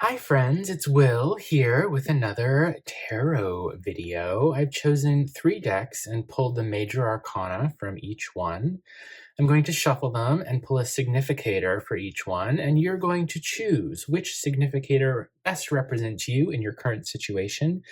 Hi friends, it's Will here with another tarot video. I've chosen 3 decks and pulled the major arcana from each one. I'm going to shuffle them and pull a significator for each one, and you're going to choose which significator best represents you in your current situation.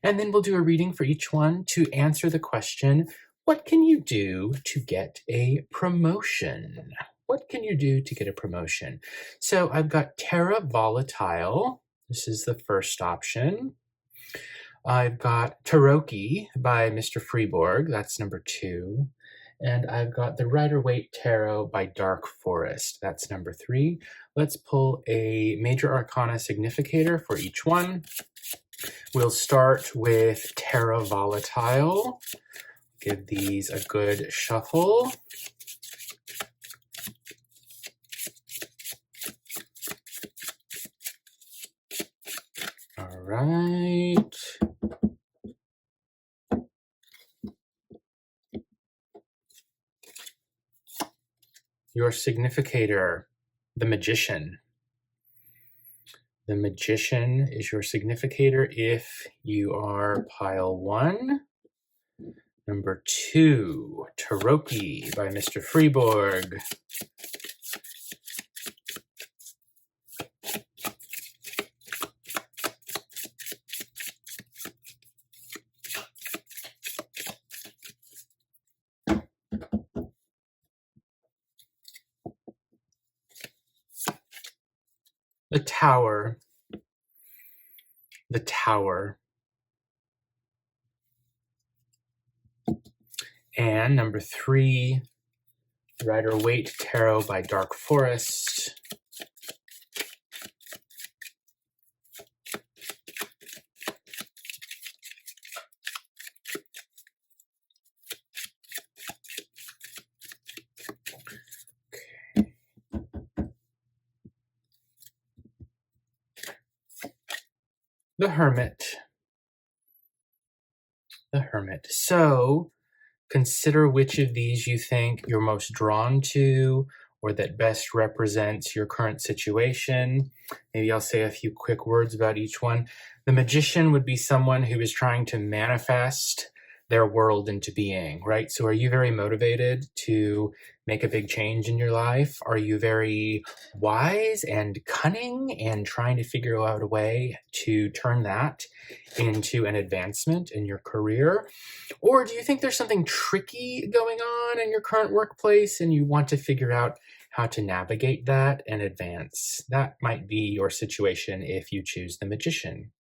And then we'll do a reading for each one to answer the question, what can you do to get a promotion? What can you do to get a promotion? So I've got Terra Volatile. This is the first option. I've got Tarocchi by Mr. Friborg. That's number 2. And I've got the Rider-Waite Tarot by Dark Forest. That's number 3. Let's pull a major arcana significator for each one. We'll start with Terra Volatile. Give these a good shuffle. All right. Your significator, the Magician. The Magician is your significator if you are pile 1. Number 2, Tarocchi by Mr. Friborg. The Tower. The Tower. And number 3, Rider-Waite Tarot by Dark Forest. Okay. The Hermit. The Hermit. So consider which of these you think you're most drawn to or that best represents your current situation. Maybe I'll say a few quick words about each one. The Magician would be someone who is trying to manifest their world into being, right? So are you very motivated to make a big change in your life? Are you very wise and cunning and trying to figure out a way to turn that into an advancement in your career? Or do you think there's something tricky going on in your current workplace and you want to figure out how to navigate that and advance? That might be your situation if you choose the Magician.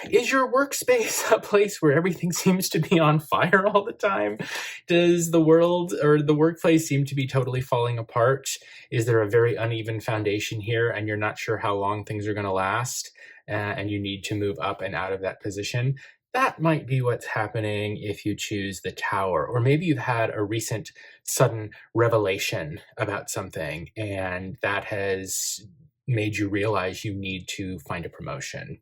Is your workspace a place where everything seems to be on fire all the time? Does the world or the workplace seem to be totally falling apart? Is there a very uneven foundation here and you're not sure how long things are going to last and you need to move up and out of that position? That might be what's happening if you choose the Tower. Or maybe you've had a recent sudden revelation about something and that has made you realize you need to find a promotion.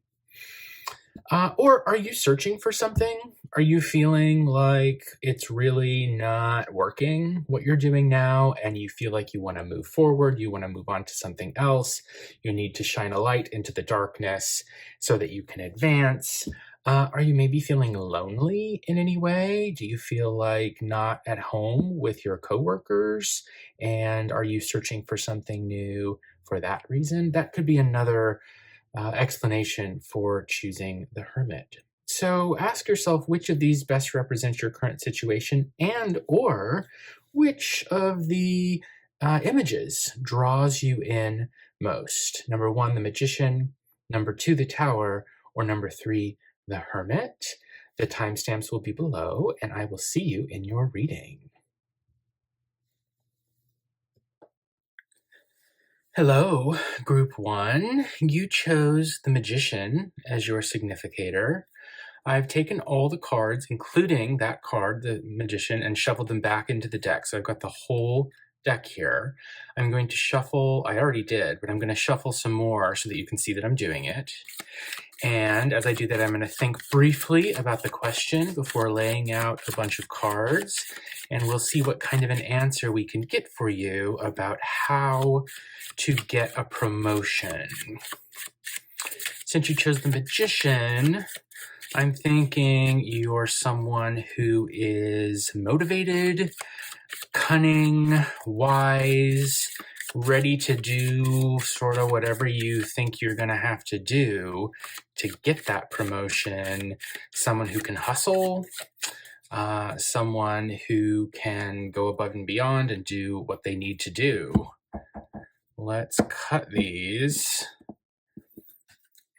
Or are you searching for something? Are you feeling like it's really not working, what you're doing now, and you feel like you want to move forward, you want to move on to something else, you need to shine a light into the darkness so that you can advance? Are you maybe feeling lonely in any way? Do you feel like not at home with your coworkers? And are you searching for something new for that reason? That could be another explanation for choosing the Hermit. So ask yourself which of these best represents your current situation and or which of the images draws you in most. Number 1, the Magician. Number 2, the Tower. Or number 3, the Hermit. The timestamps will be below, and I will see you in your reading. Hello, Group 1. You chose the Magician as your significator. I've taken all the cards, including that card, the Magician, and shuffled them back into the deck. So I've got the whole deck here. I'm going to shuffle, I already did, but I'm going to shuffle some more so that you can see that I'm doing it. And as I do that, I'm going to think briefly about the question before laying out a bunch of cards, and we'll see what kind of an answer we can get for you about how to get a promotion. Since you chose the Magician, I'm thinking you're someone who is motivated, cunning, wise, ready to do sort of whatever you think you're going to have to do to get that promotion. Someone who can hustle, someone who can go above and beyond and do what they need to do. Let's cut these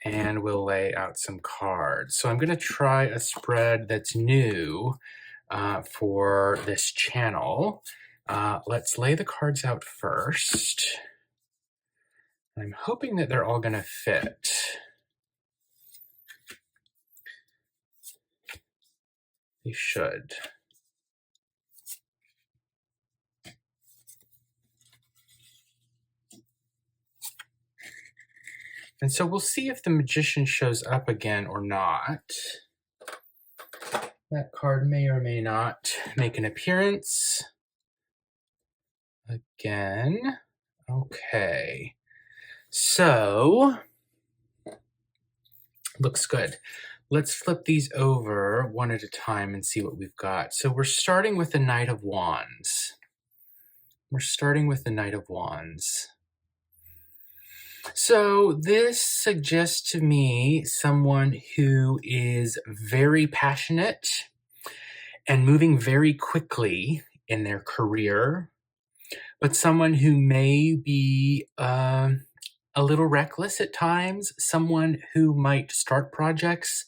and we'll lay out some cards. So I'm going to try a spread that's new for this channel. Let's lay the cards out first. I'm hoping that they're all going to fit. They should. And so we'll see if the Magician shows up again or not. That card may or may not make an appearance. Again. Okay. So, looks good. Let's flip these over one at a time and see what we've got. So we're starting with the Knight of Wands. So this suggests to me someone who is very passionate and moving very quickly in their career, but someone who may be a little reckless at times, someone who might start projects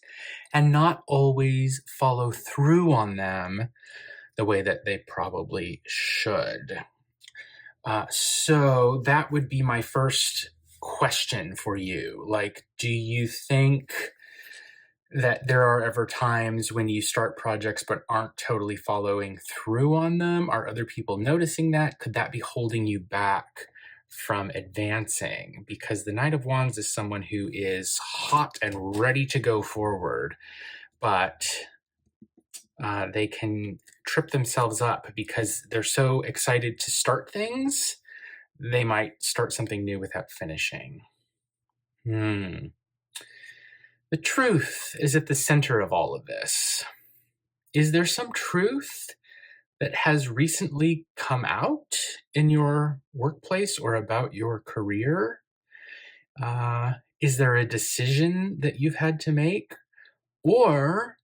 and not always follow through on them the way that they probably should. So that would be my first question for you. Like, do you think that there are ever times when you start projects but aren't totally following through on them? Are other people noticing that? Could that be holding you back from advancing? Because the Knight of Wands is someone who is hot and ready to go forward, but they can trip themselves up because they're so excited to start things. They might start something new without finishing. The truth is at the center of all of this. Is there some truth that has recently come out in your workplace or about your career? Is there a decision that you've had to make? Or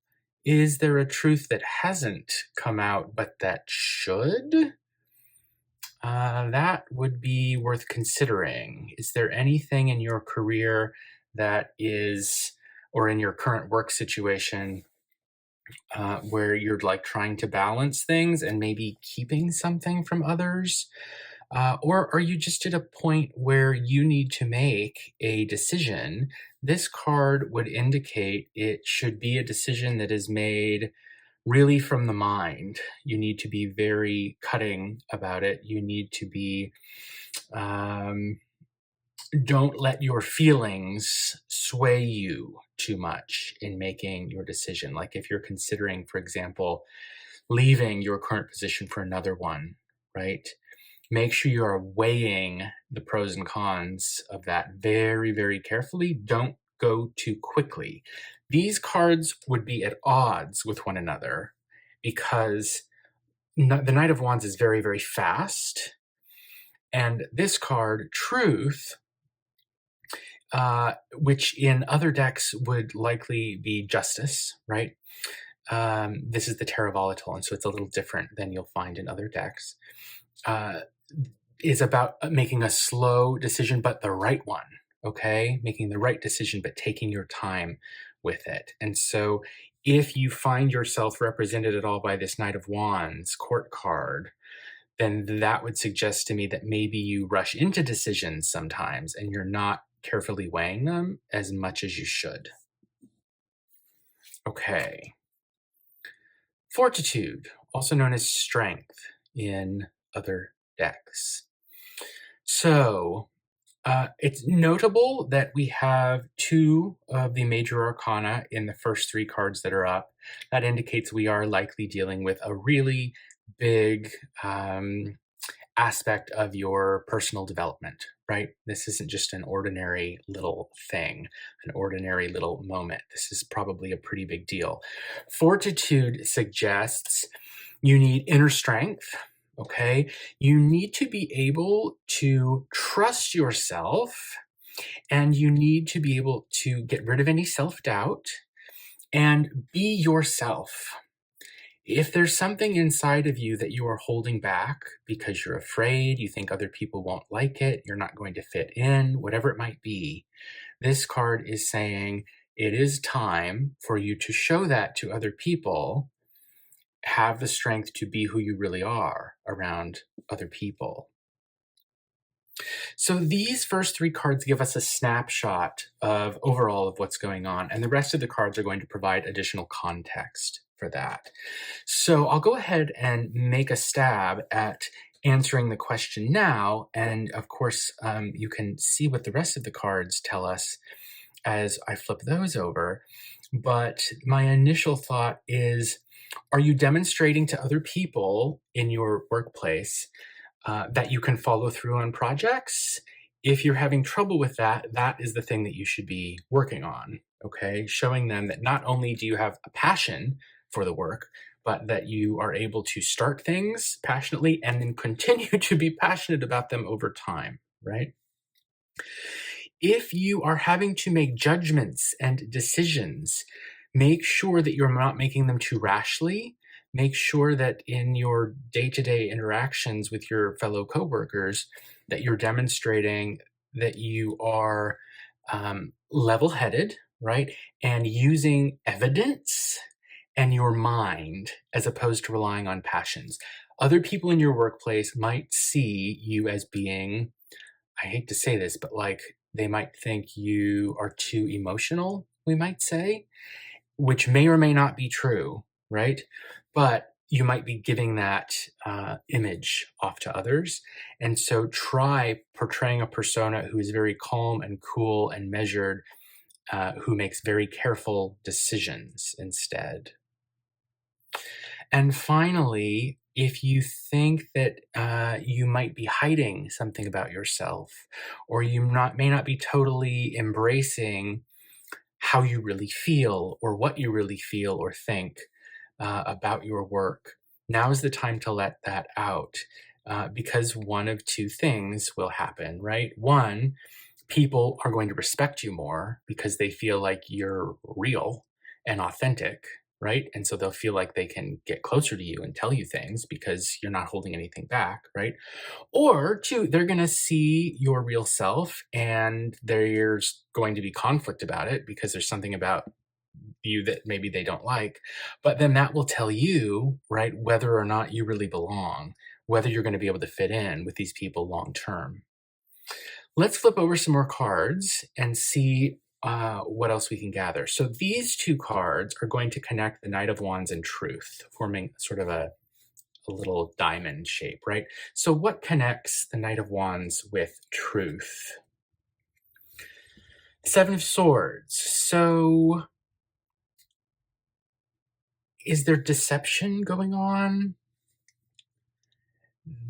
is there a truth that hasn't come out but that should? That would be worth considering. Is there anything in your career that is, or in your current work situation, where you're like trying to balance things and maybe keeping something from others? Or are you just at a point where you need to make a decision? This card would indicate it should be a decision that is made really from the mind. You need to be very cutting about it. You need to be, don't let your feelings sway you too much in making your decision. Like if you're considering, for example, leaving your current position for another one, right? Make sure you are weighing the pros and cons of that very, very carefully. Don't go too quickly. These cards would be at odds with one another because the Knight of Wands is very, very fast. And this card, Truth, which in other decks would likely be Justice, right? This is the Terra Volatile, and so it's a little different than you'll find in other decks. Is about making a slow decision, but the right one, okay? Making the right decision, but taking your time with it. And so if you find yourself represented at all by this Knight of Wands court card, then that would suggest to me that maybe you rush into decisions sometimes and you're not carefully weighing them as much as you should. Okay. Fortitude, also known as strength in other decks. So It's notable that we have two of the major arcana in the first three cards that are up. That indicates we are likely dealing with a really big aspect of your personal development, right? This isn't just an ordinary little thing, an ordinary little moment. This is probably a pretty big deal. Fortitude suggests you need inner strength. Okay, you need to be able to trust yourself, and you need to be able to get rid of any self-doubt and be yourself. If there's something inside of you that you are holding back because you're afraid, you think other people won't like it, you're not going to fit in, whatever it might be, this card is saying it is time for you to show that to other people. Have the strength to be who you really are around other people. So these first three cards give us a snapshot of overall of what's going on, and the rest of the cards are going to provide additional context for that. So I'll go ahead and make a stab at answering the question now, and of course you can see what the rest of the cards tell us as I flip those over. But my initial thought is, are you demonstrating to other people in your workplace that you can follow through on projects? If you're having trouble with that, that is the thing that you should be working on, okay? Showing them that not only do you have a passion for the work, but that you are able to start things passionately and then continue to be passionate about them over time, right? If you are having to make judgments and decisions, make sure that you're not making them too rashly. Make sure that in your day-to-day interactions with your fellow coworkers, that you're demonstrating that you are level-headed, right? And using evidence and your mind as opposed to relying on passions. Other people in your workplace might see you as being, I hate to say this, but like they might think you are too emotional, we might say, which may or may not be true, right? But you might be giving that image off to others. And so try portraying a persona who is very calm and cool and measured, who makes very careful decisions instead. And finally, if you think that you might be hiding something about yourself, or you may not be totally embracing how you really feel or what you really feel or think about your work, now is the time to let that out, because one of two things will happen, right? One, people are going to respect you more because they feel like you're real and authentic, right? And so they'll feel like they can get closer to you and tell you things because you're not holding anything back, right? Or two, they're going to see your real self and there's going to be conflict about it because there's something about you that maybe they don't like. But then that will tell you, right, whether or not you really belong, whether you're going to be able to fit in with these people long term. Let's flip over some more cards and see what else we can gather. So these two cards are going to connect the Knight of Wands and Truth, forming sort of a little diamond shape, right? So what connects the Knight of Wands with Truth? Seven of Swords. So is there deception going on?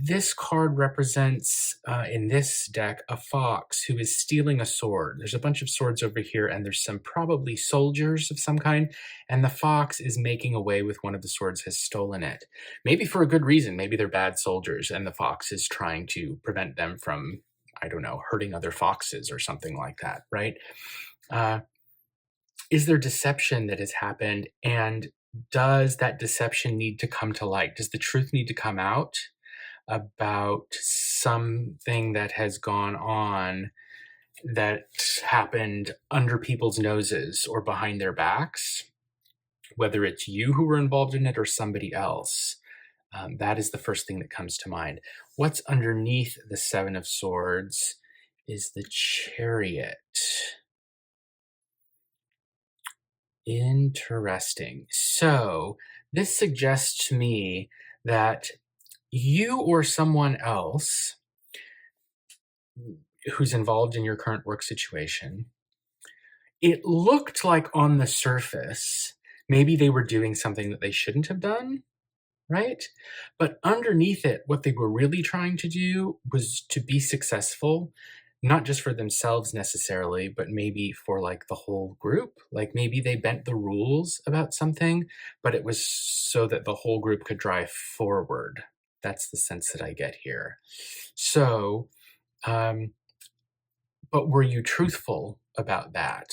This card represents, in this deck, a fox who is stealing a sword. There's a bunch of swords over here, and there's some probably soldiers of some kind, and the fox is making away with one of the swords, has stolen it. Maybe for a good reason. Maybe they're bad soldiers, and the fox is trying to prevent them from, I don't know, hurting other foxes or something like that, right? Is there deception that has happened, and does that deception need to come to light? Does the truth need to come out about something that has gone on that happened under people's noses or behind their backs, whether it's you who were involved in it or somebody else? That is the first thing that comes to mind. What's underneath the Seven of Swords is the Chariot. Interesting. So this suggests to me that you or someone else who's involved in your current work situation. It looked like on the surface, maybe they were doing something that they shouldn't have done, right? But underneath it, what they were really trying to do was to be successful, not just for themselves necessarily, but maybe for like the whole group. Like maybe they bent the rules about something, but it was so that the whole group could drive forward. That's the sense that I get here. So, but were you truthful about that?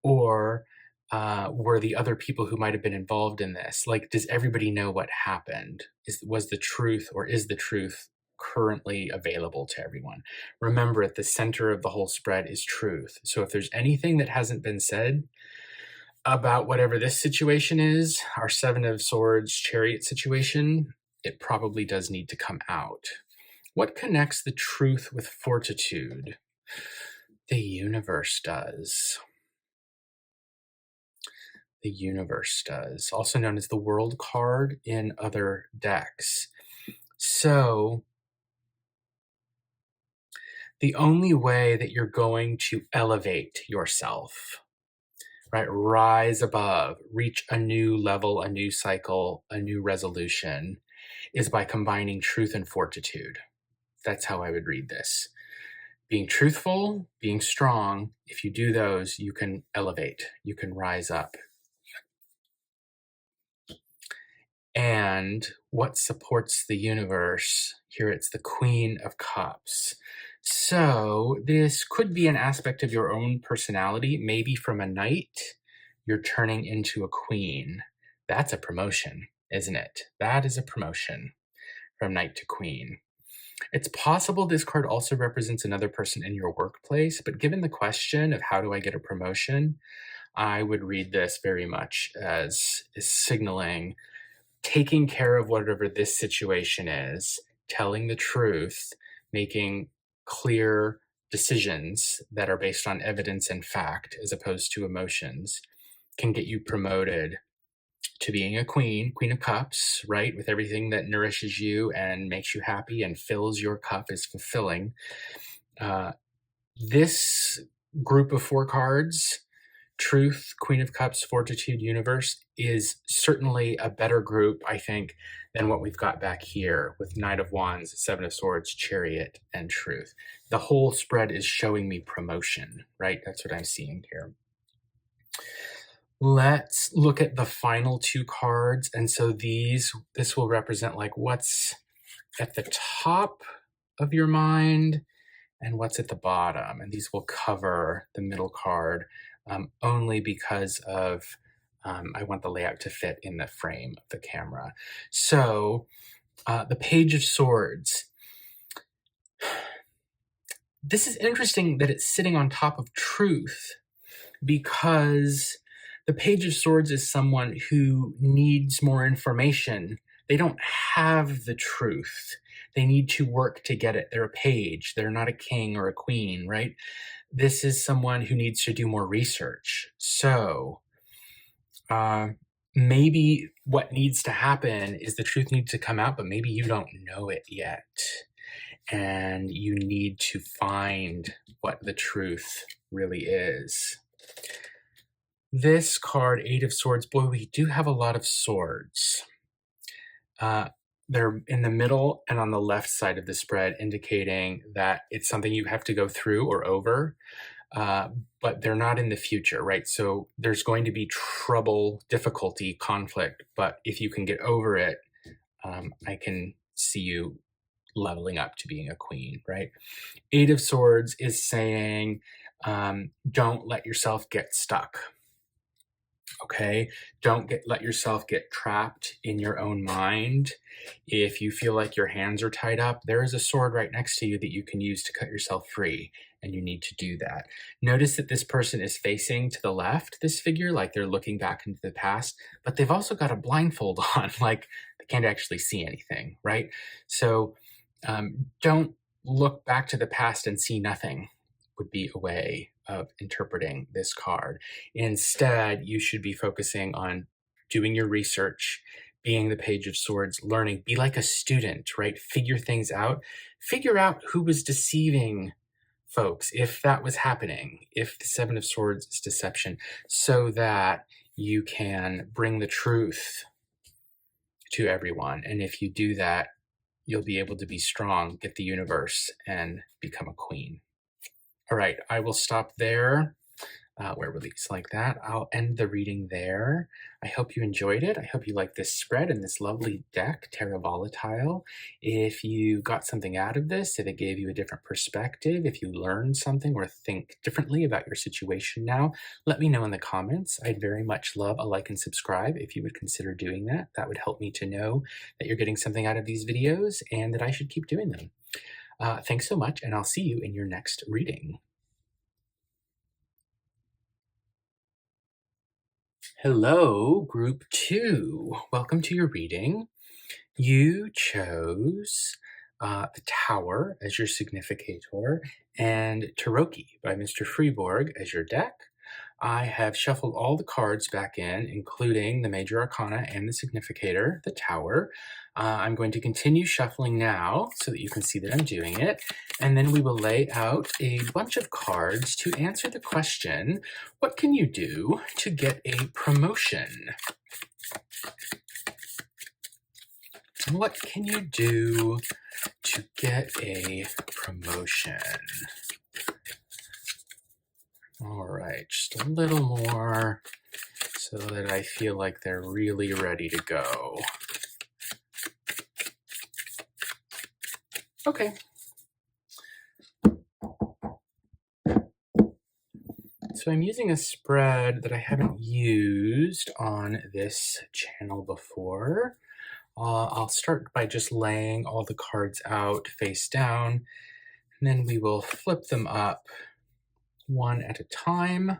Or were the other people who might have been involved in this, like, does everybody know what happened? Was the truth, or is the truth currently available to everyone? Remember, at the center of the whole spread is truth. So if there's anything that hasn't been said about whatever this situation is, our Seven of Swords chariot situation, it probably does need to come out. What connects the truth with fortitude? The universe does. The universe does, also known as the world card in other decks. So the only way that you're going to elevate yourself, right, rise above, reach a new level, a new cycle, a new resolution, is by combining truth and fortitude. That's how I would read this. Being truthful, being strong, if you do those, you can elevate, you can rise up. And what supports the universe? Here it's the Queen of Cups. So this could be an aspect of your own personality. Maybe from a knight, you're turning into a queen. That's a promotion, isn't it? That is a promotion from knight to queen. It's possible this card also represents another person in your workplace, but given the question of how do I get a promotion, I would read this very much as signaling taking care of whatever this situation is, telling the truth, making clear decisions that are based on evidence and fact as opposed to emotions, can get you promoted to being a queen, Queen of Cups, right? With everything that nourishes you and makes you happy and fills your cup is fulfilling. This group of 4 cards, Truth, Queen of Cups, Fortitude, Universe, is certainly a better group, I think, than what we've got back here with Knight of Wands, Seven of Swords, Chariot, and Truth. The whole spread is showing me promotion, right? That's what I'm seeing here. Let's look at the final 2 cards. And so this will represent like what's at the top of your mind and what's at the bottom. And these will cover the middle card only because of I want the layout to fit in the frame of the camera. So the Page of Swords. This is interesting that it's sitting on top of truth, because the Page of Swords is someone who needs more information. They don't have the truth. They need to work to get it. They're a page. They're not a king or a queen, right? This is someone who needs to do more research. So maybe what needs to happen is the truth needs to come out, but maybe you don't know it yet. And you need to find what the truth really is. This card, 8 of Swords, boy, we do have a lot of swords. They're in the middle and on the left side of the spread, indicating that it's something you have to go through or over, but they're not in the future, right? So there's going to be trouble, difficulty, conflict, but if you can get over it, I can see you leveling up to being a queen, right? 8 of Swords is saying, don't let yourself get stuck. Okay, don't let yourself get trapped in your own mind. If you feel like your hands are tied up, there is a sword right next to you that you can use to cut yourself free, and you need to do that. Notice that this person is facing to the left, this figure, like they're looking back into the past, but they've also got a blindfold on, like they can't actually see anything, right? So don't look back to the past and see nothing, would be a way of interpreting this card. Instead, you should be focusing on doing your research, being the Page of Swords, learning, be like a student, right? Figure things out. Figure out who was deceiving folks, if that was happening, if the Seven of Swords is deception, so that you can bring the truth to everyone. And if you do that, you'll be able to be strong, get the universe, and become a queen. All right, I will stop there. Where release like that. I'll end the reading there. I hope you enjoyed it. I hope you like this spread and this lovely deck, Terra Volatile. If you got something out of this, if it gave you a different perspective, if you learned something or think differently about your situation now, let me know in the comments. I'd very much love a like and subscribe if you would consider doing that. That would help me to know that you're getting something out of these videos and that I should keep doing them. Thanks so much, and I'll see you in your next reading. Hello, group 2. Welcome to your reading. You chose the Tower as your significator and Tarocchi by Mr. Friborg as your deck. I have shuffled all the cards back in, including the Major Arcana and the Significator, the Tower. I'm going to continue shuffling now so that you can see that I'm doing it. And then we will lay out a bunch of cards to answer the question, what can you do to get a promotion? What can you do to get a promotion? All right, just a little more so that I feel like they're really ready to go. Okay. So I'm using a spread that I haven't used on this channel before. I'll start by just laying all the cards out face down, and then we will flip them up one at a time.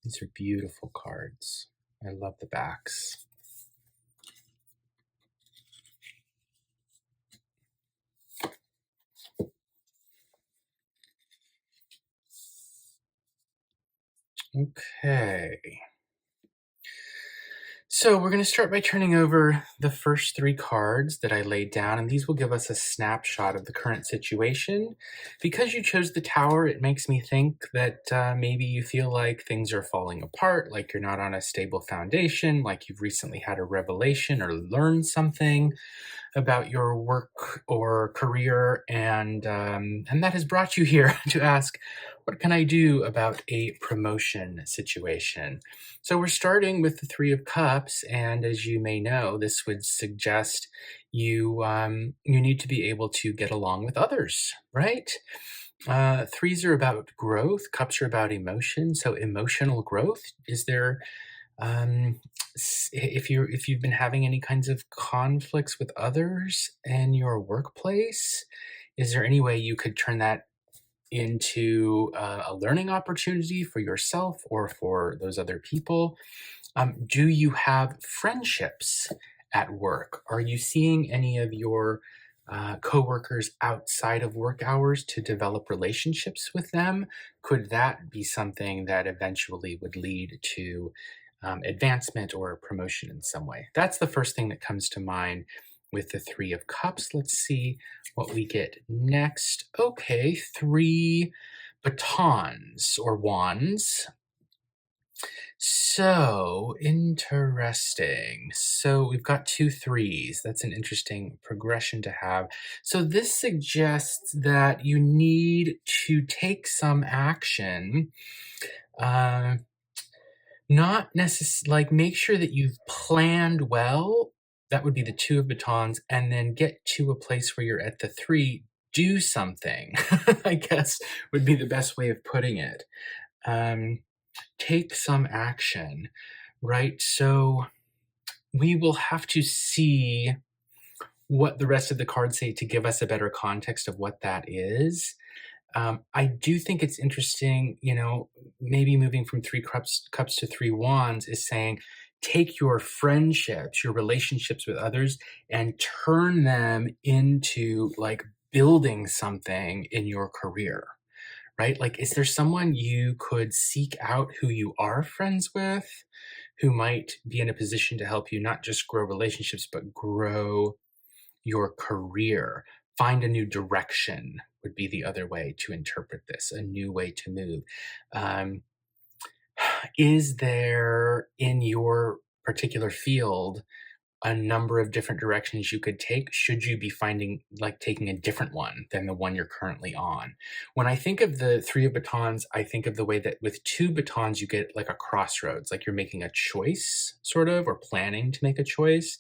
These are beautiful cards. I love the backs. Okay. So we're going to start by turning over the first 3 cards that I laid down, and these will give us a snapshot of the current situation. Because you chose the Tower, it makes me think that maybe you feel like things are falling apart, like you're not on a stable foundation, like you've recently had a revelation or learned something about your work or career, and that has brought you here to ask, what can I do about a promotion situation? So we're starting with the 3 of Cups, and as you may know, this would suggest you need to be able to get along with others, right? 3s are about growth, Cups are about emotion, so emotional growth. Is there if you've been having any kinds of conflicts with others in your workplace, is there any way you could turn that into a learning opportunity for yourself or for those other people? Do you have friendships at work? Are you seeing any of your coworkers outside of work hours to develop relationships with them? Could that be something that eventually would lead to advancement or promotion in some way? That's the first thing that comes to mind with the 3 of Cups. Let's see what we get next. Okay, 3 batons or wands. So interesting. So we've got 2 3s. That's an interesting progression to have. So this suggests that you need to take some action. Not necessarily, like, make sure that you've planned well. That would be the 2 of batons, and then get to a place where you're at the 3. Do something, I guess, would be the best way of putting it. Take some action, right? So we will have to see what the rest of the cards say to give us a better context of what that is. I do think it's interesting, maybe moving from 3 cups to 3 wands is saying, take your friendships, your relationships with others, and turn them into like building something in your career, right? Like, is there someone you could seek out who you are friends with, who might be in a position to help you not just grow relationships, but grow your career. Find a new direction would be the other way to interpret this, a new way to move. Is there in your particular field a number of different directions you could take? Should you be taking a different one than the one you're currently on? When I think of the Three of Batons, I think of the way that with two batons, you get like a crossroads, like you're making a choice, sort of, or planning to make a choice.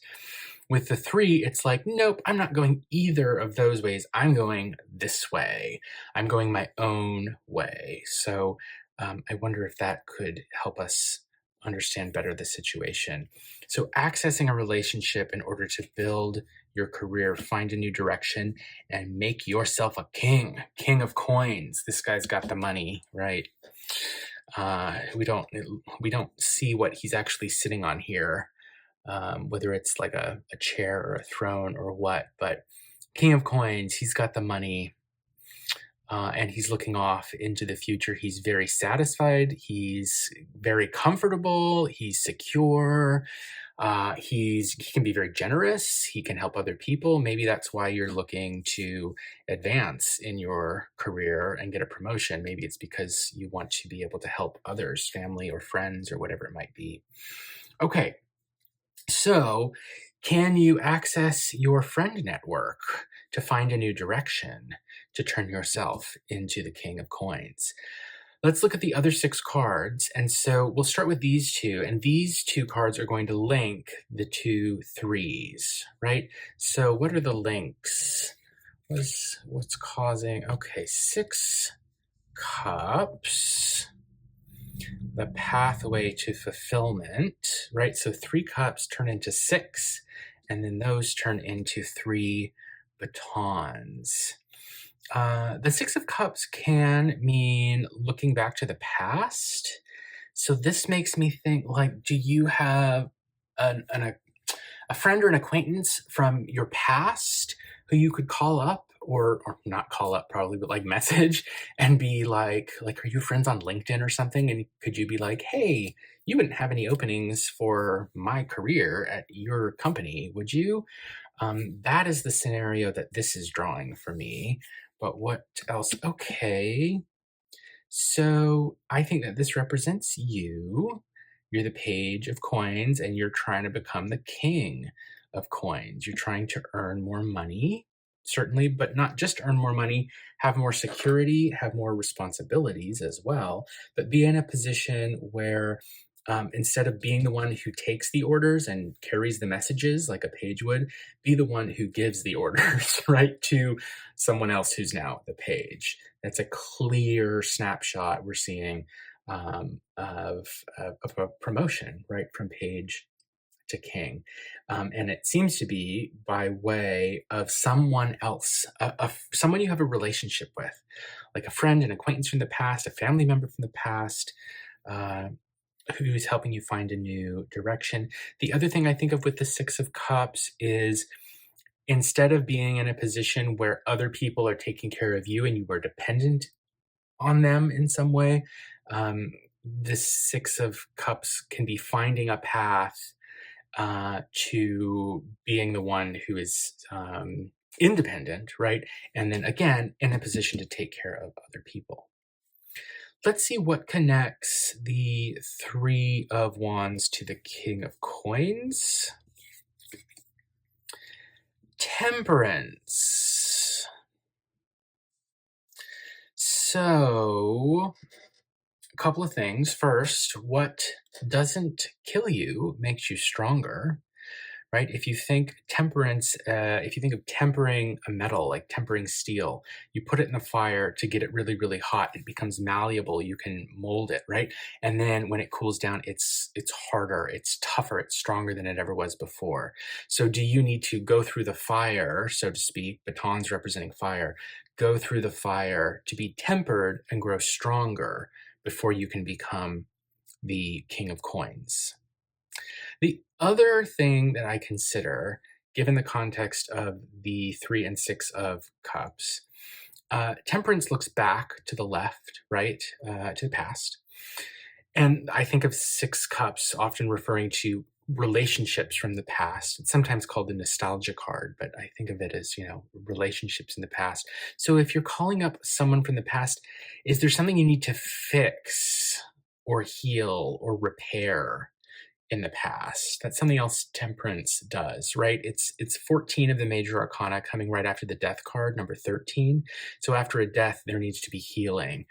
With the three, it's like, nope, I'm not going either of those ways. I'm going this way. I'm going my own way. So I wonder if that could help us understand better the situation. So accessing a relationship in order to build your career, find a new direction, and make yourself a king of coins. This guy's got the money, right? We don't see what he's actually sitting on here, whether it's like a chair or a throne or what, but king of coins, he's got the money. And he's looking off into the future. He's very satisfied. He's very comfortable. He's secure. He can be very generous. He can help other people. Maybe that's why you're looking to advance in your career and get a promotion. Maybe it's because you want to be able to help others, family or friends or whatever it might be. Okay, so can you access your friend network to find a new direction, to turn yourself into the king of coins? Let's look at the other 6 cards. And so we'll start with these two. And these 2 cards are going to link the 2 threes, right? So what are the links? What's causing? Okay, 6 cups. The pathway to fulfillment, right? So 3 cups turn into 6, and then those turn into 3 batons. The 6 of Cups can mean looking back to the past. So this makes me think, like, do you have a friend or an acquaintance from your past who you could call up, or not call up probably, but like message and be like, are you friends on LinkedIn or something? And could you be like, hey, you wouldn't have any openings for my career at your company, would you? That is the scenario that this is drawing for me. But what else? Okay. So I think that this represents you. You're the page of coins and you're trying to become the king of coins. You're trying to earn more money, certainly, but not just earn more money, have more security, have more responsibilities as well, but be in a position where instead of being the one who takes the orders and carries the messages like a page would, be the one who gives the orders, right, to someone else who's now the page. That's a clear snapshot we're seeing of a promotion, right, from page to king. And it seems to be by way of someone else, someone you have a relationship with, like a friend, an acquaintance from the past, a family member from the past, who's helping you find a new direction. The other thing I think of with the 6 of Cups is instead of being in a position where other people are taking care of you and you are dependent on them in some way, this 6 of Cups can be finding a path to being the one who is independent, right? And then again, in a position to take care of other people. Let's see what connects the 3 of Wands to the King of Coins. Temperance. So, a couple of things. First, what doesn't kill you makes you stronger, right? If you think temperance, if you think of tempering a metal, like tempering steel, you put it in the fire to get it really, really hot. It becomes malleable. You can mold it, right? And then when it cools down, it's harder, it's tougher, it's stronger than it ever was before. So do you need to go through the fire, so to speak, batons representing fire, go through the fire to be tempered and grow stronger before you can become the King of Coins? The other thing that I consider, given the context of the 3 and 6 of Cups, temperance looks back to the left, right, to the past. And I think of Six Cups often referring to relationships from the past. It's sometimes called the nostalgia card, but I think of it as, relationships in the past. So if you're calling up someone from the past, is there something you need to fix or heal or repair in the past? That's something else Temperance does, right? It's 14 of the major arcana coming right after the death card, number 13. So after a death, there needs to be healing.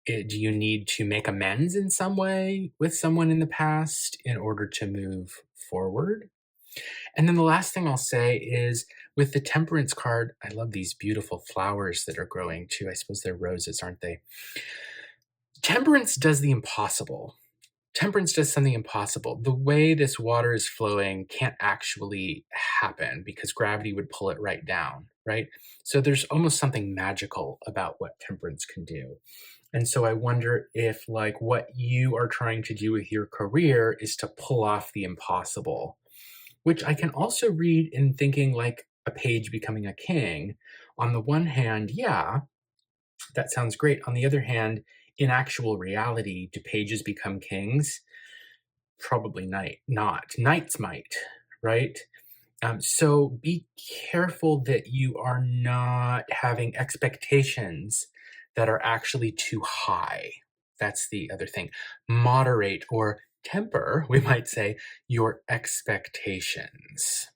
Do you need to make amends in some way with someone in the past in order to move forward? And then the last thing I'll say is with the Temperance card, I love these beautiful flowers that are growing too. I suppose they're roses, aren't they? Temperance does the impossible. Temperance does something impossible. The way this water is flowing can't actually happen because gravity would pull it right down, right? So there's almost something magical about what temperance can do. And so I wonder if, like, what you are trying to do with your career is to pull off the impossible, which I can also read in thinking like a page becoming a king. On the one hand, yeah, that sounds great. On the other hand, in actual reality, do pages become kings? Probably not. Knights might, right? So be careful that you are not having expectations that are actually too high. That's the other thing. Moderate or temper, we might say, your expectations.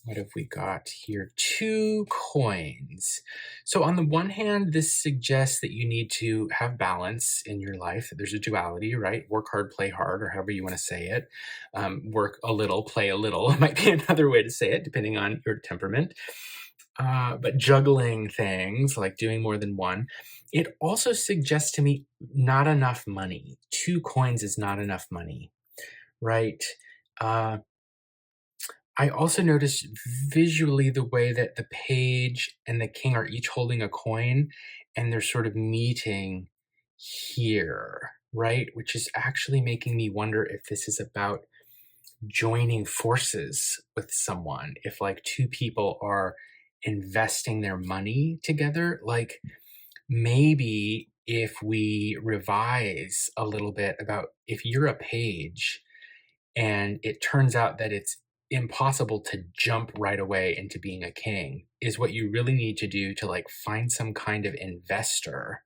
What have we got here? 2 coins. So on the one hand, this suggests that you need to have balance in your life. There's a duality, right? Work hard, play hard, or however you want to say it. Work a little, play a little might be another way to say it, depending on your temperament. But juggling things, like doing more than one, it also suggests to me not enough money. 2 coins is not enough money, right? I also noticed visually the way that the page and the king are each holding a coin and they're sort of meeting here, right? Which is actually making me wonder if this is about joining forces with someone. If like 2 people are investing their money together, like maybe if we revise a little bit about if you're a page and it turns out that it's impossible to jump right away into being a king, is what you really need to do to like find some kind of investor,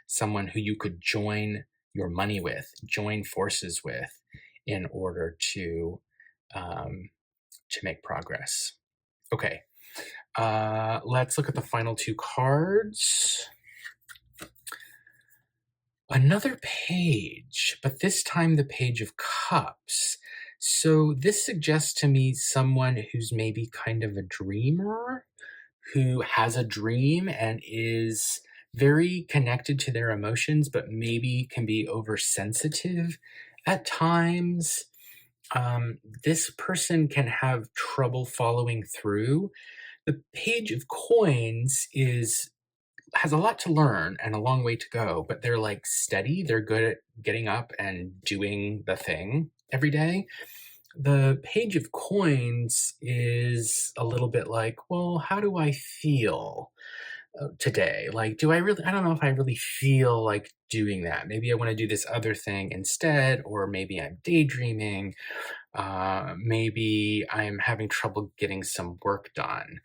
someone who you could join your money with, join forces with, in order to make progress. Okay, let's look at the final 2 cards. Another page, but this time the Page of Cups. So this suggests to me someone who's maybe kind of a dreamer, who has a dream and is very connected to their emotions, but maybe can be oversensitive at times. This person can have trouble following through. The Page of Coins has a lot to learn and a long way to go, but they're like steady. They're good at getting up and doing the thing every day. The Page of Coins is a little bit like, well, how do I feel today? Like, I don't know if I really feel like doing that. Maybe I want to do this other thing instead, or maybe I'm daydreaming. Maybe I'm having trouble getting some work done.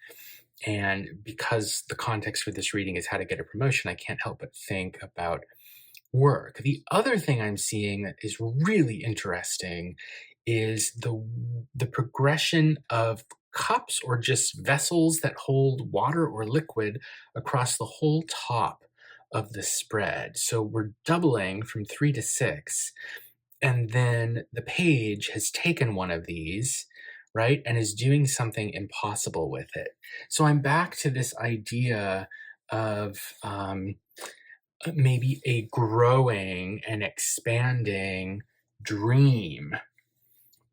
And because the context for this reading is how to get a promotion, I can't help but think about work. The other thing I'm seeing that is really interesting is the progression of cups or just vessels that hold water or liquid across the whole top of the spread. So we're doubling from 3 to 6. And then the page has taken one of these, right, and is doing something impossible with it. So I'm back to this idea of maybe a growing and expanding dream,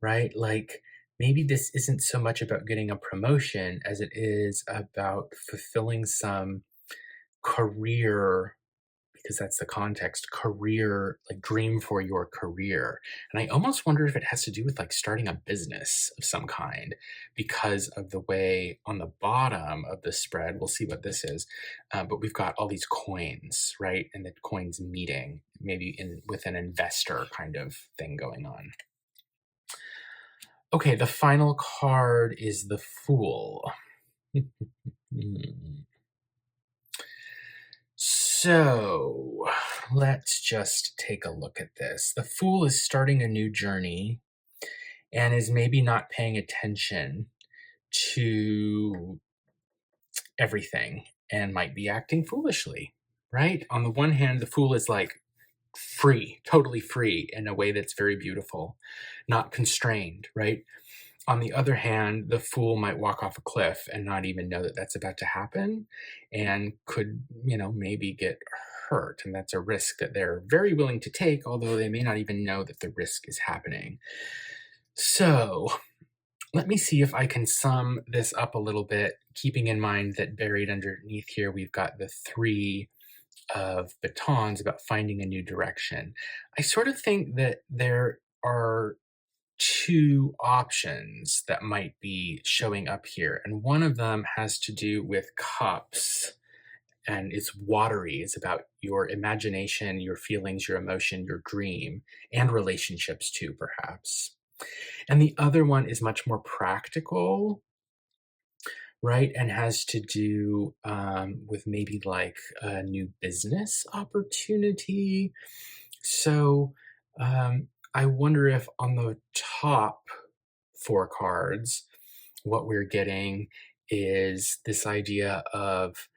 right? Like maybe this isn't so much about getting a promotion as it is about fulfilling some career because that's the context, career, like dream for your career. And I almost wonder if it has to do with like starting a business of some kind because of the way on the bottom of the spread, we'll see what this is, but we've got all these coins, right? And the coins meeting, maybe with an investor kind of thing going on. Okay, the final card is the Fool. So let's just take a look at this. The Fool is starting a new journey and is maybe not paying attention to everything and might be acting foolishly, right? On the one hand, the Fool is like free, totally free in a way that's very beautiful, not constrained, right? On the other hand, the Fool might walk off a cliff and not even know that that's about to happen and could, maybe get hurt. And that's a risk that they're very willing to take, although they may not even know that the risk is happening. So let me see if I can sum this up a little bit, keeping in mind that buried underneath here, we've got the 3 of batons about finding a new direction. I sort of think that there are 2 options that might be showing up here. And one of them has to do with cups and it's watery. It's about your imagination, your feelings, your emotion, your dream, and relationships too, perhaps. And the other one is much more practical, right? And has to do with maybe like a new business opportunity. So I wonder if on the top 4 cards, what we're getting is this idea of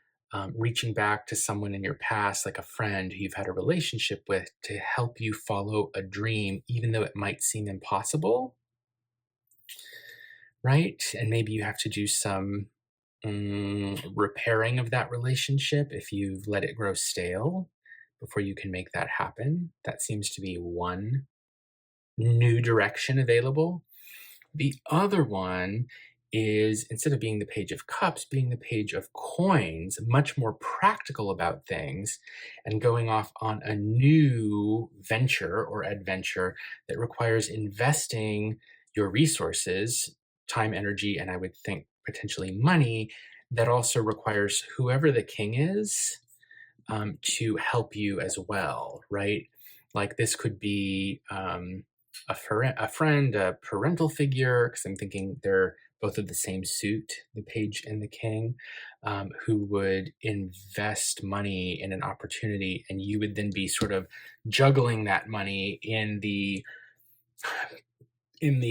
reaching back to someone in your past, like a friend who you've had a relationship with, to help you follow a dream, even though it might seem impossible, right? And maybe you have to do some repairing of that relationship if you've let it grow stale before you can make that happen. That seems to be one new direction available. The other one is, instead of being the Page of Cups, being the Page of Coins, much more practical about things and going off on a new venture or adventure that requires investing your resources, time, energy, and I would think potentially money, that also requires whoever the king is to help you as well, right? Like this could be a friend, a parental figure, because I'm thinking they're both of the same suit, the page and the king, who would invest money in an opportunity, and you would then be sort of juggling that money in the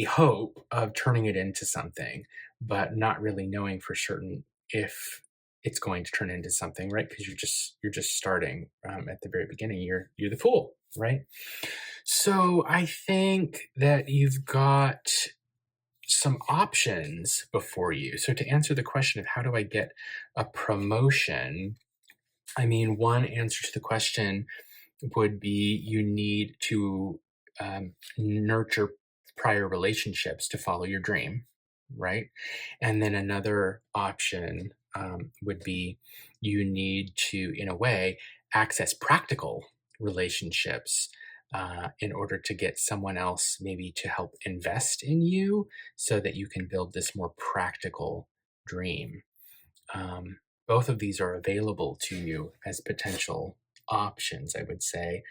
hope of turning it into something, but not really knowing for certain if it's going to turn into something, right? Because you're just starting at the very beginning. You're the Fool, right? So I think that you've got some options before you. So to answer the question of how do I get a promotion, I mean, one answer to the question would be you need to nurture prior relationships to follow your dream, right? And then another option would be you need to, in a way, access practical relationships in order to get someone else maybe to help invest in you so that you can build this more practical dream. Both of these are available to you as potential options, I would say.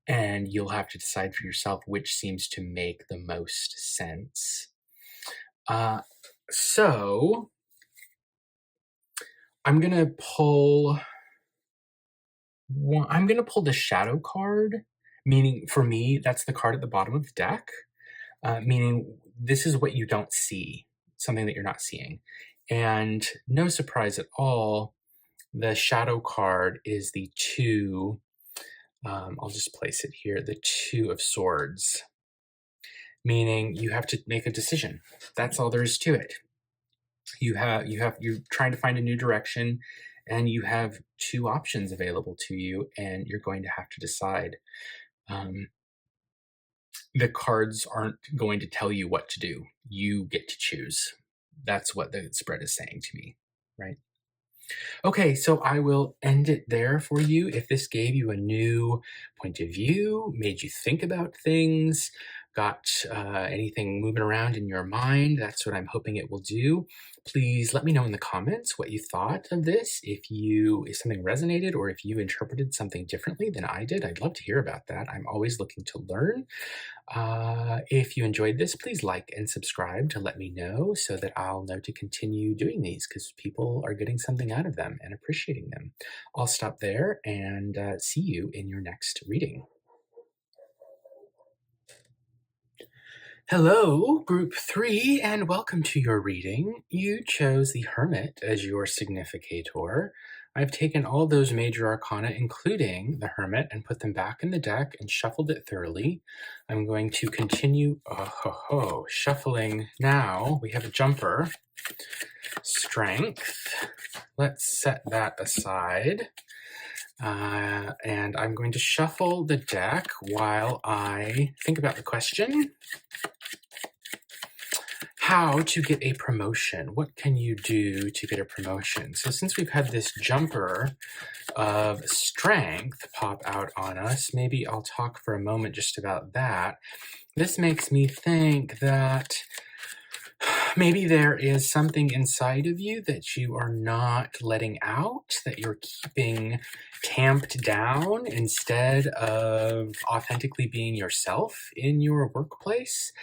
And you'll have to decide for yourself which seems to make the most sense. So I'm going to pull the shadow card, meaning for me, that's the card at the bottom of the deck, meaning this is what you don't see, something that you're not seeing. And no surprise at all, the shadow card is the 2, I'll just place it here, the 2 of Swords, meaning you have to make a decision. That's all there is to it. You're trying to find a new direction and you have 2 options available to you and you're going to have to decide. The cards aren't going to tell you what to do. You get to choose. That's what the spread is saying to me, right? Okay, so I will end it there for you. If this gave you a new point of view, made you think about things, got anything moving around in your mind, that's what I'm hoping it will do. Please let me know in the comments what you thought of this. If something resonated or if you interpreted something differently than I did, I'd love to hear about that. I'm always looking to learn. If you enjoyed this, please like and subscribe to let me know so that I'll know to continue doing these because people are getting something out of them and appreciating them. I'll stop there and see you in your next reading. Hello, Group 3, and welcome to your reading. You chose the Hermit as your significator. I've taken all those major arcana, including the Hermit, and put them back in the deck and shuffled it thoroughly. I'm going to continue shuffling now. We have a jumper, Strength. Let's set that aside. And I'm going to shuffle the deck while I think about the question. How to get a promotion? What can you do to get a promotion? So since we've had this jumper of strength pop out on us, maybe I'll talk for a moment just about that. This makes me think that maybe there is something inside of you that you are not letting out, that you're keeping tamped down instead of authentically being yourself in your workplace.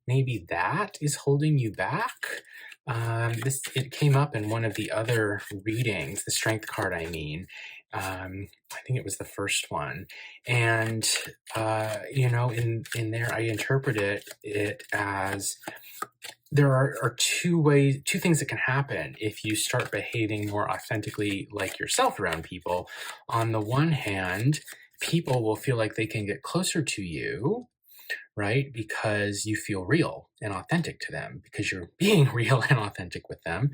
Maybe that is holding you back. It came up in one of the other readings, the strength card, I mean. I think it was the first one. And, in there, I interpreted it as there are two things that can happen if you start behaving more authentically like yourself around people. On the one hand, people will feel like they can get closer to you, right? Because you feel real and authentic to them, because you're being real and authentic with them.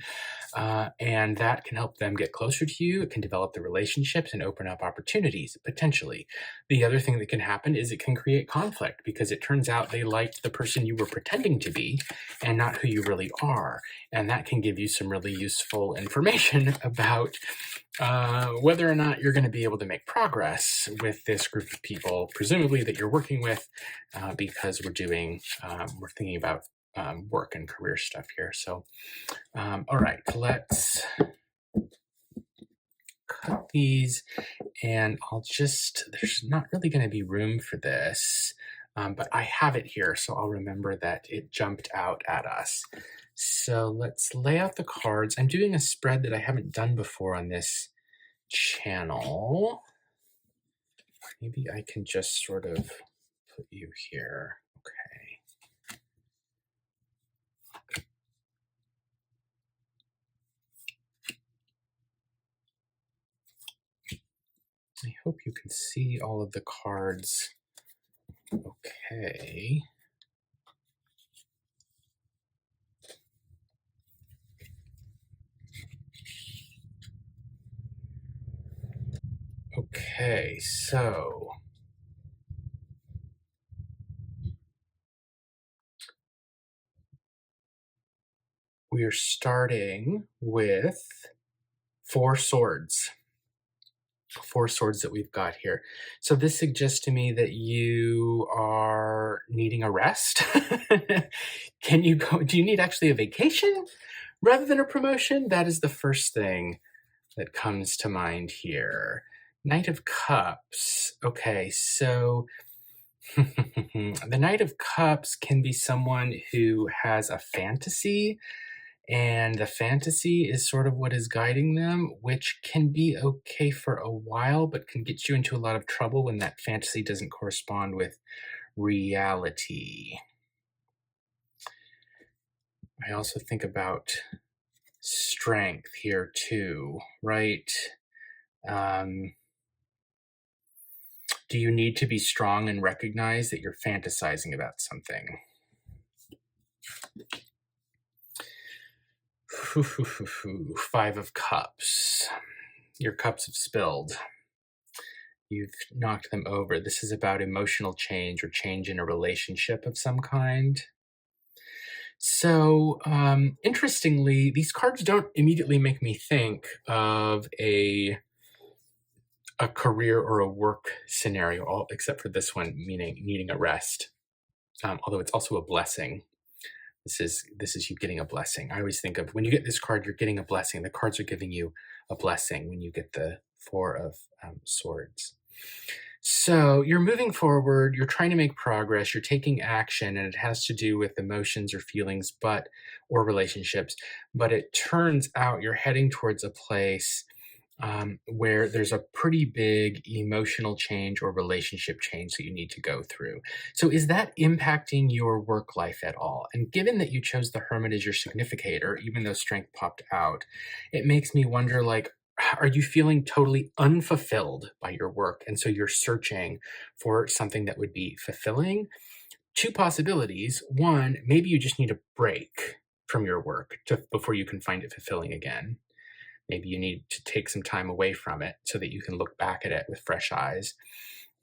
And that can help them get closer to you. It can develop the relationships and open up opportunities, potentially. The other thing that can happen is it can create conflict because it turns out they liked the person you were pretending to be and not who you really are. And that can give you some really useful information about whether or not you're going to be able to make progress with this group of people, presumably that you're working with, because we're thinking about work and career stuff here. So, all right, let's cut these, and there's not really going to be room for this, but I have it here, so I'll remember that it jumped out at us. So let's lay out the cards. I'm doing a spread that I haven't done before on this channel. Maybe I can just sort of put you here. Okay. I hope you can see all of the cards. Okay. Okay, so we are starting with four swords that we've got here. So this suggests to me that you are needing a rest. Do you need actually a vacation rather than a promotion? That is the first thing that comes to mind here. Knight of Cups. Okay, so the Knight of Cups can be someone who has a fantasy, and the fantasy is sort of what is guiding them, which can be okay for a while, but can get you into a lot of trouble when that fantasy doesn't correspond with reality. I also think about strength here too, right? Do you need to be strong and recognize that you're fantasizing about something? Five of Cups. Your cups have spilled. You've knocked them over. This is about emotional change or change in a relationship of some kind. So, interestingly, these cards don't immediately make me think of a career or a work scenario, except for this one, meaning needing a rest. Although it's also a blessing. This is you getting a blessing. I always think of when you get this card, you're getting a blessing. The cards are giving you a blessing when you get the Four of Swords. So you're moving forward, you're trying to make progress, you're taking action, and it has to do with emotions or feelings, or relationships. But it turns out you're heading towards a place where there's a pretty big emotional change or relationship change that you need to go through. So is that impacting your work life at all? And given that you chose the Hermit as your significator, even though Strength popped out, it makes me wonder, like, are you feeling totally unfulfilled by your work? And so you're searching for something that would be fulfilling? Two possibilities. One, maybe you just need a break from your work before you can find it fulfilling again. Maybe you need to take some time away from it so that you can look back at it with fresh eyes.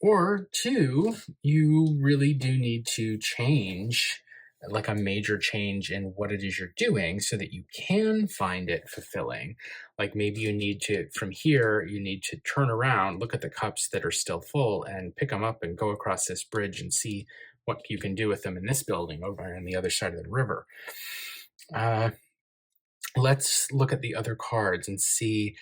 Or two, you really do need to change, like a major change in what it is you're doing so that you can find it fulfilling. Like maybe you need to, from here, you need to turn around, look at the cups that are still full and pick them up and go across this bridge and see what you can do with them in this building over on the other side of the river. Let's look at the other cards and see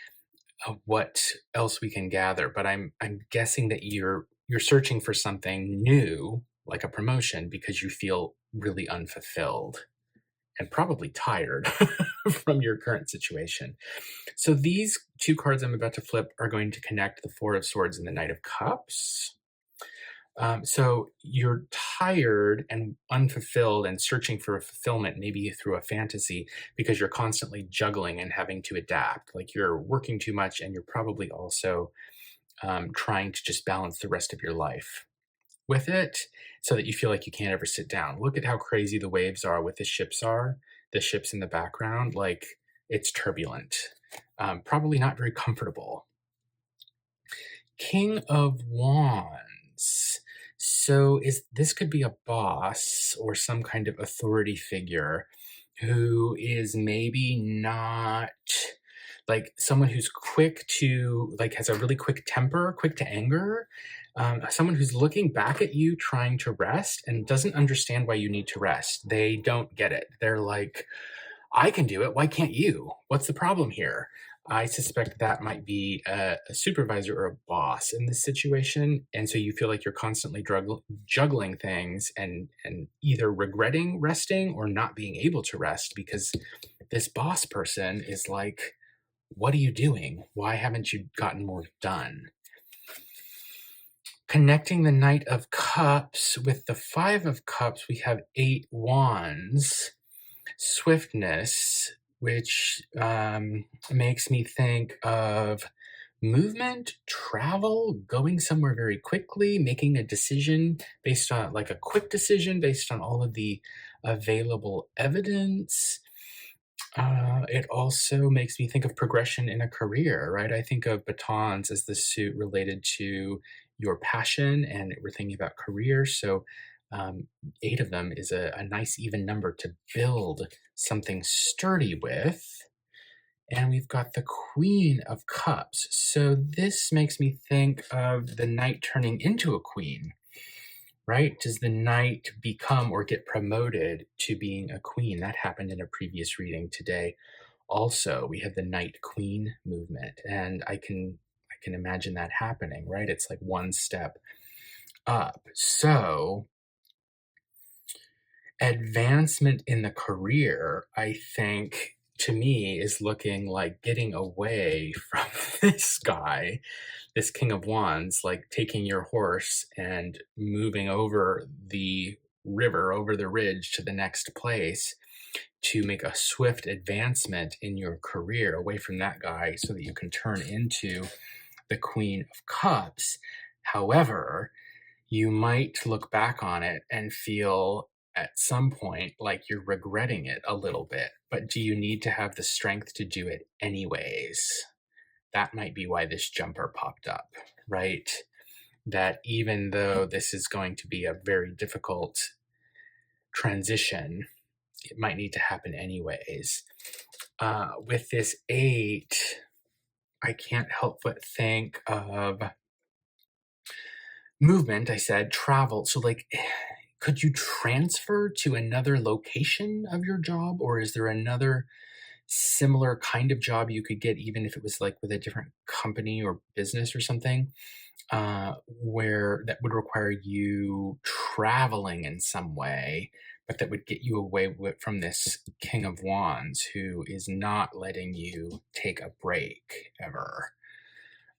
what else we can gather. But I'm guessing that you're searching for something new, like a promotion, because you feel really unfulfilled and probably tired from your current situation. So these two cards I'm about to flip are going to connect the Four of Swords and the Knight of Cups. So you're tired and unfulfilled and searching for a fulfillment, maybe through a fantasy, because you're constantly juggling and having to adapt. Like you're working too much and you're probably also trying to just balance the rest of your life with it so that you feel like you can't ever sit down. Look at how crazy the waves are with the ships in the background. Like it's turbulent, probably not very comfortable. King of Wands. So this could be a boss or some kind of authority figure who is maybe not like someone who's quick to, like, has a really quick temper, quick to anger. Someone who's looking back at you trying to rest and doesn't understand why you need to rest. They don't get it. They're like, I can do it. Why can't you? What's the problem here? I suspect that might be a supervisor or a boss in this situation. And so you feel like you're constantly juggling things and either regretting resting or not being able to rest because this boss person is like, what are you doing? Why haven't you gotten more done? Connecting the Knight of Cups with the Five of Cups, we have 8 Wands. Swiftness, which makes me think of movement, travel, going somewhere very quickly, making a decision based on, like, a quick decision based on all of the available evidence. It also makes me think of progression in a career, right? I think of batons as the suit related to your passion, and we're thinking about career. So 8 of them is a nice even number to build something sturdy with. And we've got the Queen of Cups. So this makes me think of the knight turning into a queen, right? Does the knight become or get promoted to being a queen? That happened in a previous reading today. Also, we have the knight queen movement, and I can imagine that happening, right? It's like one step up. So advancement in the career, I think, to me, is looking like getting away from this guy, this King of Wands, like taking your horse and moving over the river, over the ridge to the next place to make a swift advancement in your career away from that guy so that you can turn into the Queen of Cups. However, you might look back on it and feel at some point like you're regretting it a little bit, but do you need to have the strength to do it anyways? That might be why this jumper popped up, right? That even though this is going to be a very difficult transition, it might need to happen anyways. With this 8, I can't help but think of movement. I said travel. So like, could you transfer to another location of your job, or is there another similar kind of job you could get, even if it was like with a different company or business or something, where that would require you traveling in some way, but that would get you away from this King of Wands who is not letting you take a break ever.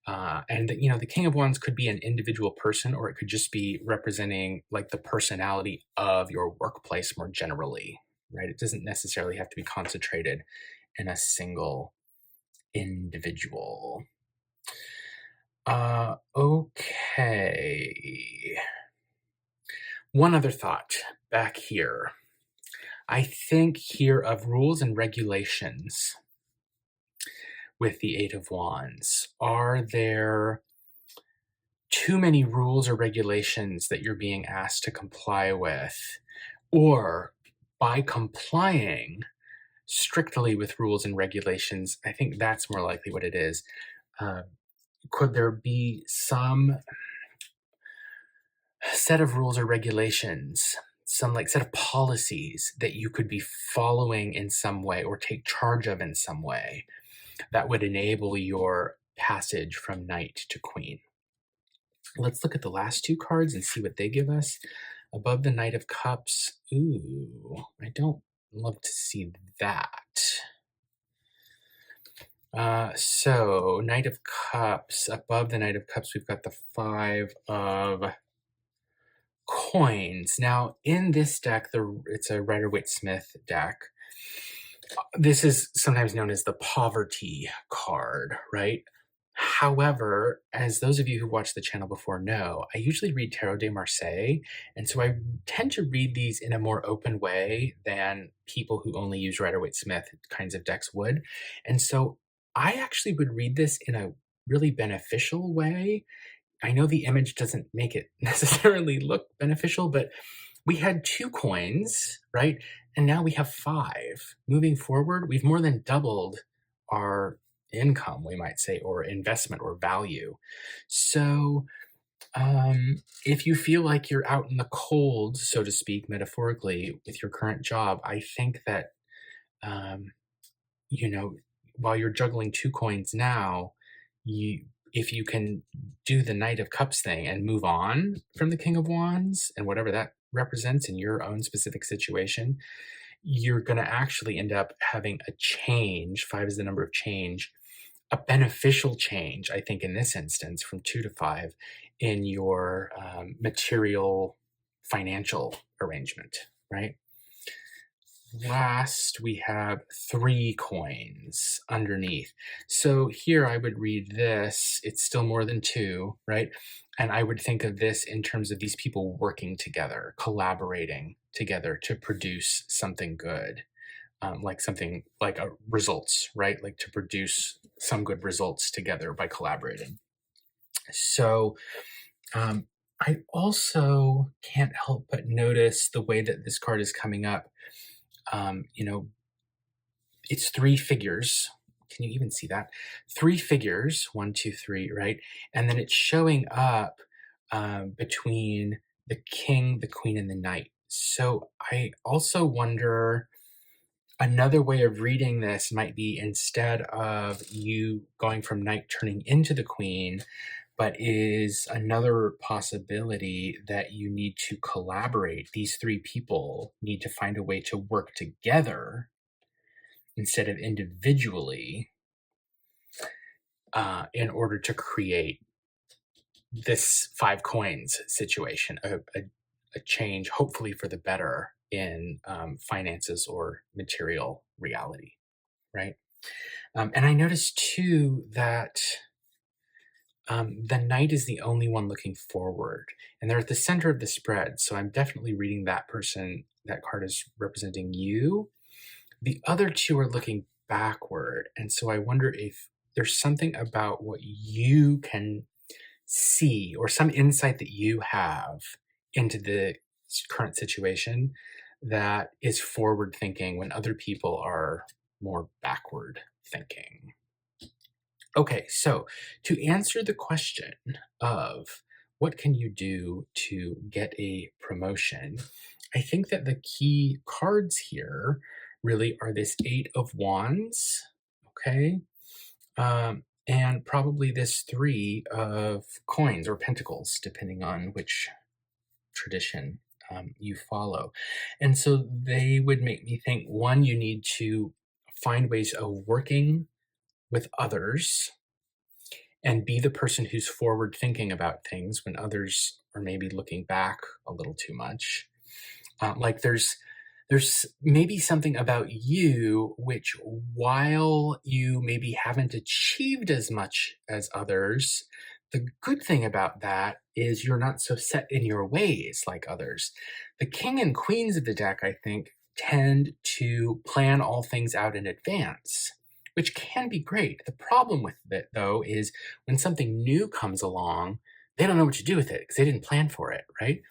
And the King of Wands could be an individual person, or it could just be representing like the personality of your workplace more generally, right? It doesn't necessarily have to be concentrated in a single individual. Okay. One other thought back here. I think here of rules and regulations with the 8 of Wands. Are there too many rules or regulations that you're being asked to comply with? Or by complying strictly with rules and regulations, I think that's more likely what it is. Could there be some set of rules or regulations, some like set of policies that you could be following in some way or take charge of in some way that would enable your passage from Knight to Queen? Let's look at the last 2 cards and see what they give us. Above the Knight of Cups. Ooh, I don't love to see that. So Knight of Cups. Above the Knight of Cups, we've got the 5 of Coins. Now, in this deck, it's a Rider-Waite Smith deck. This is sometimes known as the poverty card, right? However, as those of you who watched the channel before know, I usually read Tarot de Marseille, and so I tend to read these in a more open way than people who only use Rider-Waite Smith kinds of decks would. And so I actually would read this in a really beneficial way. I know the image doesn't make it necessarily look beneficial, but we had 2 coins, right? And now we have 5. Moving forward, we've more than doubled our income, we might say, or investment or value. So if you feel like you're out in the cold, so to speak, metaphorically, with your current job, I think that, while you're juggling 2 coins now, if you can do the Knight of Cups thing and move on from the King of Wands and whatever that represents in your own specific situation, you're going to actually end up having a change. 5 is the number of change, a beneficial change, I think, in this instance, from 2 to 5 in your material financial arrangement, right? Last, we have 3 coins underneath. So here I would read this. It's still more than 2, right? And I would think of this in terms of these people working together, collaborating together to produce something good, like something like results, right? Like to produce some good results together by collaborating. So I also can't help but notice the way that this card is coming up. It's 3 figures. Can you even see that? 3 figures, 1, 2, 3, right? And then it's showing up between the king, the queen, and the knight. So I also wonder, another way of reading this might be, instead of you going from knight turning into the queen, but is another possibility that you need to collaborate. These 3 people need to find a way to work together instead of individually in order to create this 5 coins situation, a change, hopefully for the better in finances or material reality, right? And I noticed too that the knight is the only one looking forward, and they're at the center of the spread. So I'm definitely reading that person, that card is representing you. The other 2 are looking backward. And so I wonder if there's something about what you can see or some insight that you have into the current situation that is forward thinking when other people are more backward thinking. Okay, so to answer the question of what can you do to get a promotion, I think that the key cards here really are this Eight of Wands, okay? And probably this Three of Coins or Pentacles, depending on which tradition you follow. And so they would make me think, one, you need to find ways of working with others and be the person who's forward thinking about things when others are maybe looking back a little too much. Like there's maybe something about you which, while you maybe haven't achieved as much as others, the good thing about that is you're not so set in your ways like others. The king and queens of the deck, I think, tend to plan all things out in advance, which can be great. The problem with it, though, is when something new comes along, they don't know what to do with it because they didn't plan for it, right?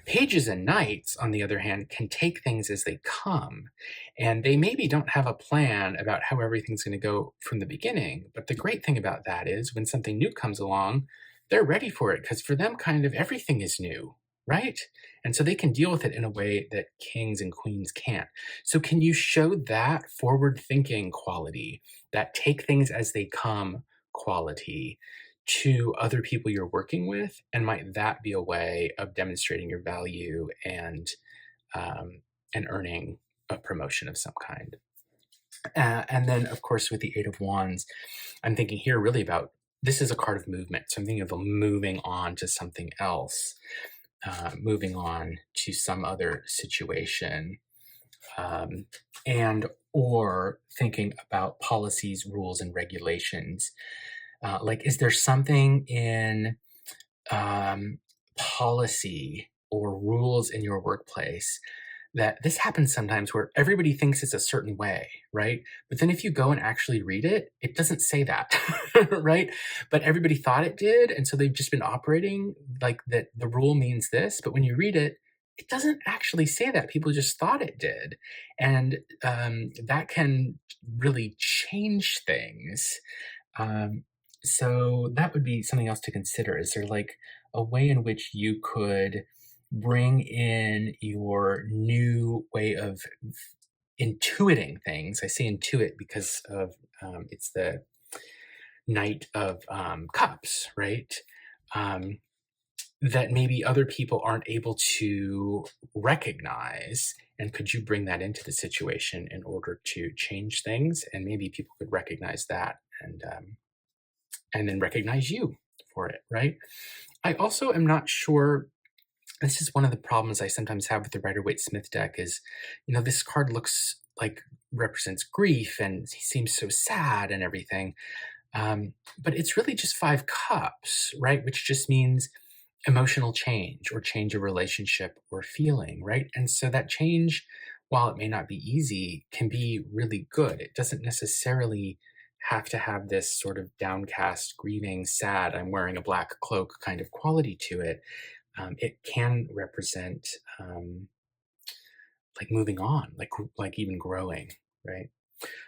Pages and knights, on the other hand, can take things as they come, and they maybe don't have a plan about how everything's going to go from the beginning. But the great thing about that is when something new comes along, they're ready for it because for them, kind of everything is new, right? And so they can deal with it in a way that kings and queens can't. So can you show that forward thinking quality, that take things as they come quality, to other people you're working with? And might that be a way of demonstrating your value and earning a promotion of some kind? And then, of course, with the Eight of Wands, I'm thinking here really about, this is a card of movement. So I'm thinking of moving on to something else, moving on to some other situation, and or thinking about policies, rules, and regulations. Like, is there something in policy or rules in your workplace that this happens sometimes where everybody thinks it's a certain way, right? But then if you go and actually read it, it doesn't say that, right? But everybody thought it did. And so they've just been operating like that the rule means this. But when you read it, it doesn't actually say that. People just thought it did. And that can really change things. So that would be something else to consider. Is there like a way in which you could bring in your new way of intuiting things? I say intuit because of it's the Knight of Cups, right? That maybe other people aren't able to recognize. And could you bring that into the situation in order to change things? And maybe people could recognize that and then recognize you for it, right? I also am not sure. This is one of the problems I sometimes have with the Rider-Waite Smith deck is, this card looks like represents grief and he seems so sad and everything. But it's really just 5 cups, right? Which just means emotional change or change of relationship or feeling, right? And so that change, while it may not be easy, can be really good. It doesn't necessarily have to have this sort of downcast, grieving, sad, I'm wearing a black cloak kind of quality to it. It can represent like moving on, like even growing, right?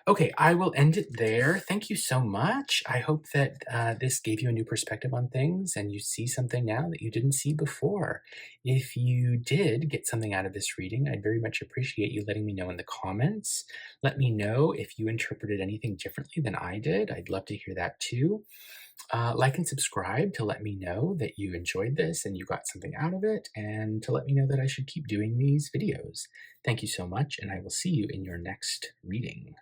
Okay, I will end it there. Thank you so much. I hope that this gave you a new perspective on things and you see something now that you didn't see before. If you did get something out of this reading, I'd very much appreciate you letting me know in the comments. Let me know if you interpreted anything differently than I did. I'd love to hear that too. Like and subscribe to let me know that you enjoyed this and you got something out of it, and to let me know that I should keep doing these videos. Thank you so much, and I will see you in your next reading.